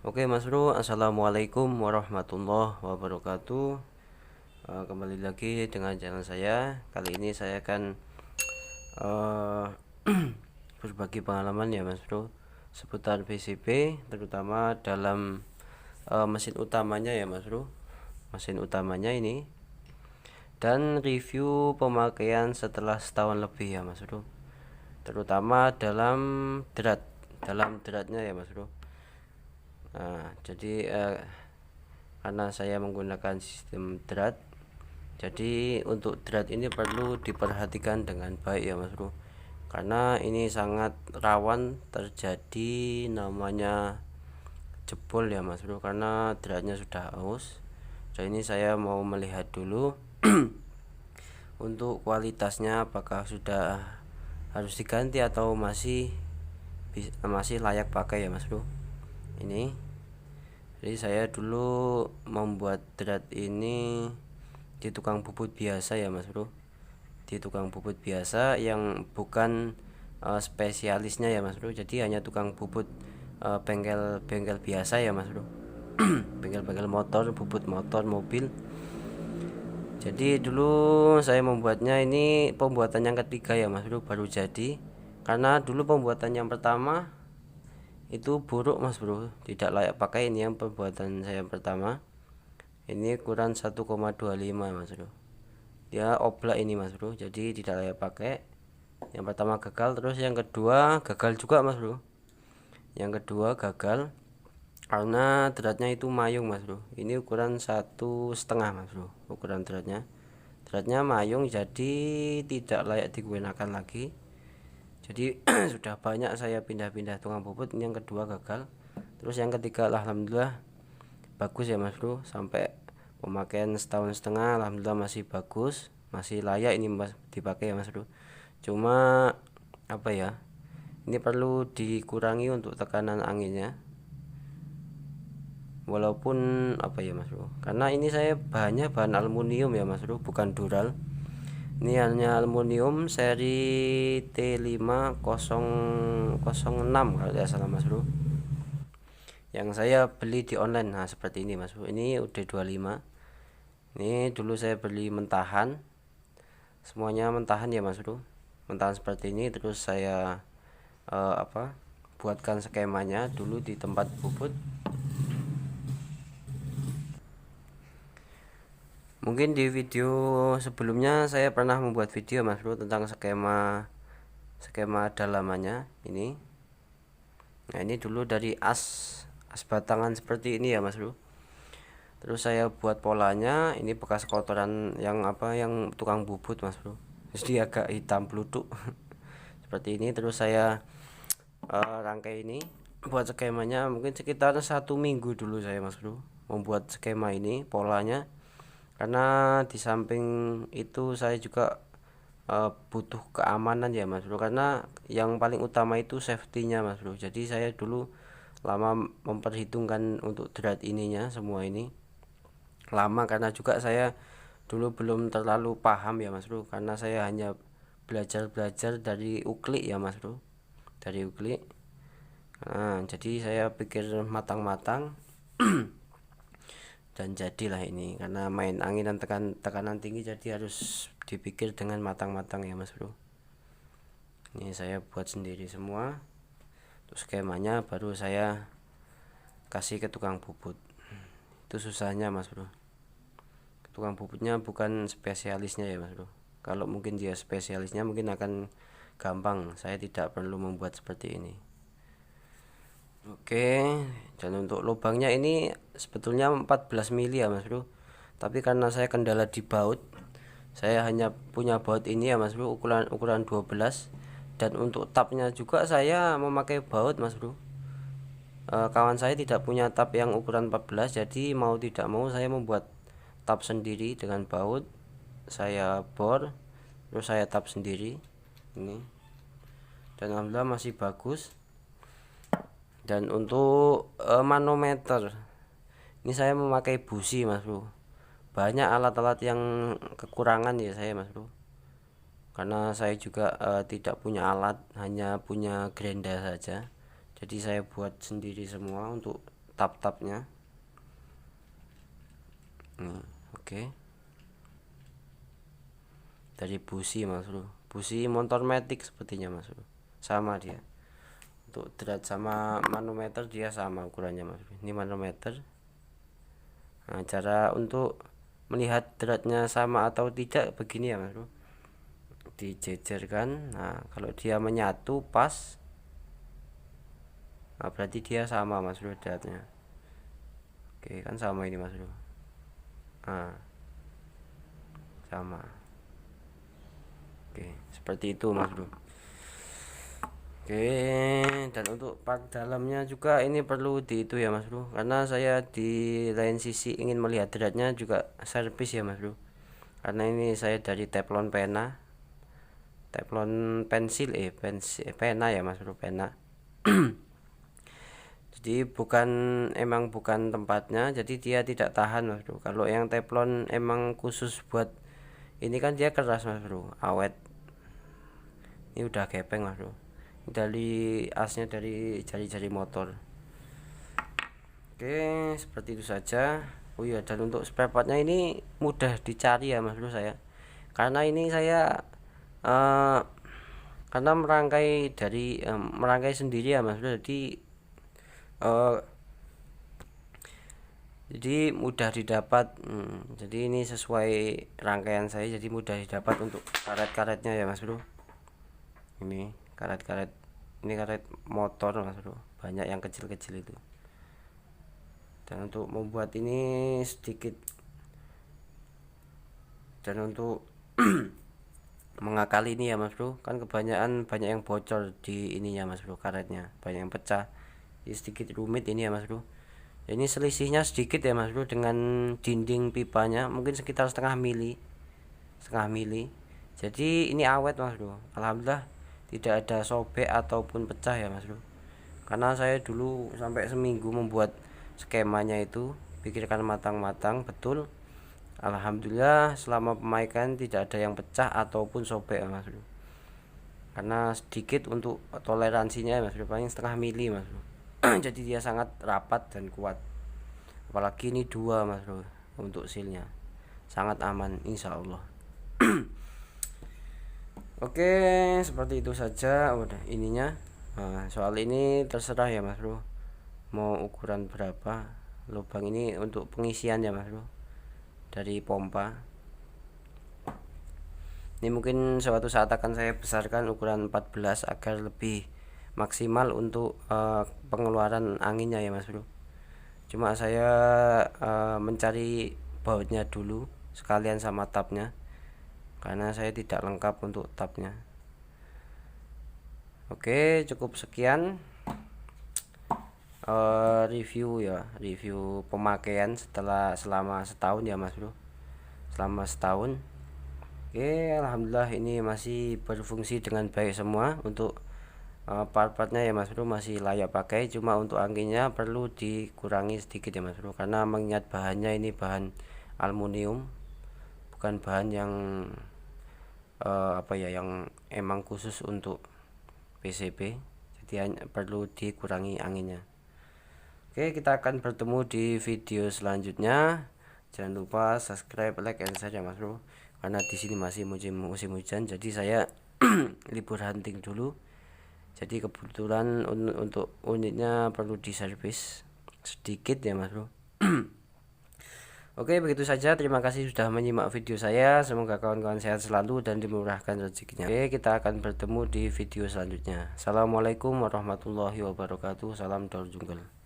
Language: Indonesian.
Oke Mas Bro, Assalamualaikum warahmatullahi wabarakatuh. Kembali lagi dengan channel saya. Kali ini saya akan uh, berbagi pengalaman ya Mas Bro, seputar PCB, terutama dalam mesin utamanya ya Mas Bro, mesin utamanya ini, dan review pemakaian setelah setahun lebih ya Mas Bro, terutama dalam dratnya ya Mas Bro. Nah, jadi karena saya menggunakan sistem drat, jadi untuk drat ini perlu diperhatikan dengan baik ya Mas Bro, karena ini sangat rawan terjadi namanya jebol ya Mas Bro, karena dratnya sudah aus. Jadi ini saya mau melihat dulu untuk kualitasnya apakah sudah harus diganti atau masih layak pakai ya Mas Bro. Ini jadi saya dulu membuat drat ini di tukang bubut biasa ya Mas Bro, di tukang bubut biasa yang bukan spesialisnya ya Mas Bro. Jadi hanya tukang bubut bengkel biasa ya Mas Bro. Bengkel-bengkel motor, bubut motor, mobil. Jadi dulu saya membuatnya, ini pembuatan yang ketiga ya Mas Bro, baru jadi. Karena dulu pembuatan yang pertama itu buruk Mas Bro, tidak layak pakai. Ini yang pembuatan saya yang pertama, ini ukuran 1,25 Mas Bro, dia oblak ini Mas Bro, jadi tidak layak pakai. Yang pertama gagal, terus yang kedua gagal juga Mas Bro. Yang kedua gagal karena dratnya itu mayung Mas Bro. Ini ukuran 1,5 Mas Bro, ukuran dratnya mayung, jadi tidak layak digunakan lagi. Jadi sudah banyak saya pindah-pindah tukang bubut. Ini yang kedua gagal. Terus yang ketiga alhamdulillah bagus ya Mas Bro, sampai pemakaian setahun setengah alhamdulillah masih bagus, masih layak ini dipakai ya Mas Bro. Cuma apa ya, ini perlu dikurangi untuk tekanan anginnya, walaupun apa ya Mas Bro, karena ini saya bahan aluminium ya Mas Bro, bukan dural. Ini hanya aluminium seri T5006 kalau tidak salah Mas Bro, yang saya beli di online. Nah seperti ini Mas Bro, ini UD25. Ini dulu saya beli mentahan, semuanya mentahan ya Mas Bro, mentahan seperti ini. Terus saya buatkan skemanya dulu di tempat bubut. Mungkin di video sebelumnya saya pernah membuat video Mas Bro tentang skema dalamannya ini. Nah ini dulu dari as batangan seperti ini ya Mas Bro. Terus saya buat polanya, ini bekas kotoran yang tukang bubut Mas Bro, jadi agak hitam peluduk seperti ini. Terus saya rangkai ini, buat skemanya mungkin sekitar 1 minggu dulu saya Mas Bro membuat skema ini, polanya. Karena di samping itu saya juga butuh keamanan ya Mas Bro, karena yang paling utama itu safety-nya Mas Bro. Jadi saya dulu lama memperhitungkan untuk drat ininya, semua ini lama, karena juga saya dulu belum terlalu paham ya Mas Bro, karena saya hanya belajar dari uklik ya Mas Bro, dari uklik. Nah jadi saya pikir matang-matang dan jadilah ini, karena main angin dan tekanan tinggi, jadi harus dipikir dengan matang-matang ya Mas Bro. Ini saya buat sendiri semua, terus skemanya baru saya kasih ke tukang bubut. Itu susahnya Mas Bro, tukang bubutnya bukan spesialisnya ya Mas Bro. Kalau mungkin dia spesialisnya mungkin akan gampang, saya tidak perlu membuat seperti ini. Oke, dan untuk lubangnya ini sebetulnya 14 mili ya Mas Bro, tapi karena saya kendala di baut, saya hanya punya baut ini ya Mas Bro, ukuran 12. Dan untuk tapnya juga saya memakai baut Mas Bro. Kawan saya tidak punya tap yang ukuran 14, jadi mau tidak mau saya membuat tap sendiri dengan baut. Saya bor, terus saya tap sendiri ini, dan alhamdulillah masih bagus. Dan untuk manometer ini saya memakai busi Mas Bro. Banyak alat-alat yang kekurangan ya saya Mas Bro, karena saya juga tidak punya alat, hanya punya gerinda saja. Jadi saya buat sendiri semua untuk tab-tabnya. Oke. Dari busi Mas Bro, busi motor matic sepertinya Mas Bro, sama dia. Untuk drat sama manometer dia sama ukurannya Mas Bro. Ini manometer. Nah, cara untuk melihat dratnya sama atau tidak begini ya Mas Bro, dijejerkan. Nah kalau dia menyatu pas, nah berarti dia sama Mas Bro dratnya. Oke kan sama ini Mas Bro. Nah sama. Oke seperti itu Mas Bro. Oke, dan untuk part dalamnya juga ini perlu di itu ya Mas Bro, karena saya di lain sisi ingin melihat dratnya juga servis ya Mas Bro, karena ini saya dari teflon pena, teflon pensil pena ya Mas Bro, pena. Jadi emang bukan tempatnya, jadi dia tidak tahan Mas Bro. Kalau yang teflon emang khusus buat ini kan dia keras Mas Bro, awet. Ini udah gepeng Mas Bro, dari asnya dari jari-jari motor. Oke seperti itu saja. Oh iya, dan untuk spare partnya ini mudah dicari ya Mas Bro saya, karena ini saya karena merangkai sendiri ya Mas Bro, jadi mudah didapat. Jadi ini sesuai rangkaian saya, jadi mudah didapat untuk karet-karetnya ya Mas Bro. Ini karet-karet, ini karet motor Mas Bro, banyak yang kecil-kecil itu. Dan untuk membuat ini sedikit, dan untuk mengakali ini ya Mas Bro, kan kebanyakan banyak yang bocor di ininya Mas Bro, karetnya banyak yang pecah, jadi sedikit rumit ini ya Mas Bro. Ini selisihnya sedikit ya Mas Bro dengan dinding pipanya, mungkin sekitar setengah mili. Jadi ini awet Mas Bro, alhamdulillah tidak ada sobek ataupun pecah ya Mas Bro, karena saya dulu sampai seminggu membuat skemanya itu, pikirkan matang-matang betul. Alhamdulillah selama pemakaian tidak ada yang pecah ataupun sobek ya Mas Bro, karena sedikit untuk toleransinya ya Mas Bro, paling setengah mili Mas Bro. Jadi dia sangat rapat dan kuat, apalagi ini 2 Mas Bro, untuk sealnya sangat aman insya Allah. Oke seperti itu saja udah ininya. Nah, soal ini terserah ya Mas Bro, mau ukuran berapa. Lubang ini untuk pengisian ya Mas Bro, dari pompa. Ini mungkin suatu saat akan saya besarkan ukuran 14 agar lebih maksimal untuk pengeluaran anginnya ya Mas Bro. Cuma saya mencari bautnya dulu sekalian sama tabnya, karena saya tidak lengkap untuk tabnya. Oke cukup sekian review pemakaian selama setahun ya Mas Bro, selama setahun. Oke alhamdulillah ini masih berfungsi dengan baik semua. Untuk part-partnya ya Mas Bro masih layak pakai, cuma untuk anginnya perlu dikurangi sedikit ya Mas Bro, karena mengingat bahannya ini bahan aluminium, bukan bahan yang yang emang khusus untuk PCB, jadi perlu dikurangi anginnya. Oke kita akan bertemu di video selanjutnya. Jangan lupa subscribe, like, and share ya Mas Bro, karena di sini masih musim hujan, jadi saya libur hunting dulu, jadi kebetulan untuk unitnya perlu diservis sedikit ya Mas Bro. Oke begitu saja, terima kasih sudah menyimak video saya, semoga kawan-kawan sehat selalu dan dimurahkan rezekinya. Oke kita akan bertemu di video selanjutnya. Assalamualaikum warahmatullahi wabarakatuh, salam Dor Jungle.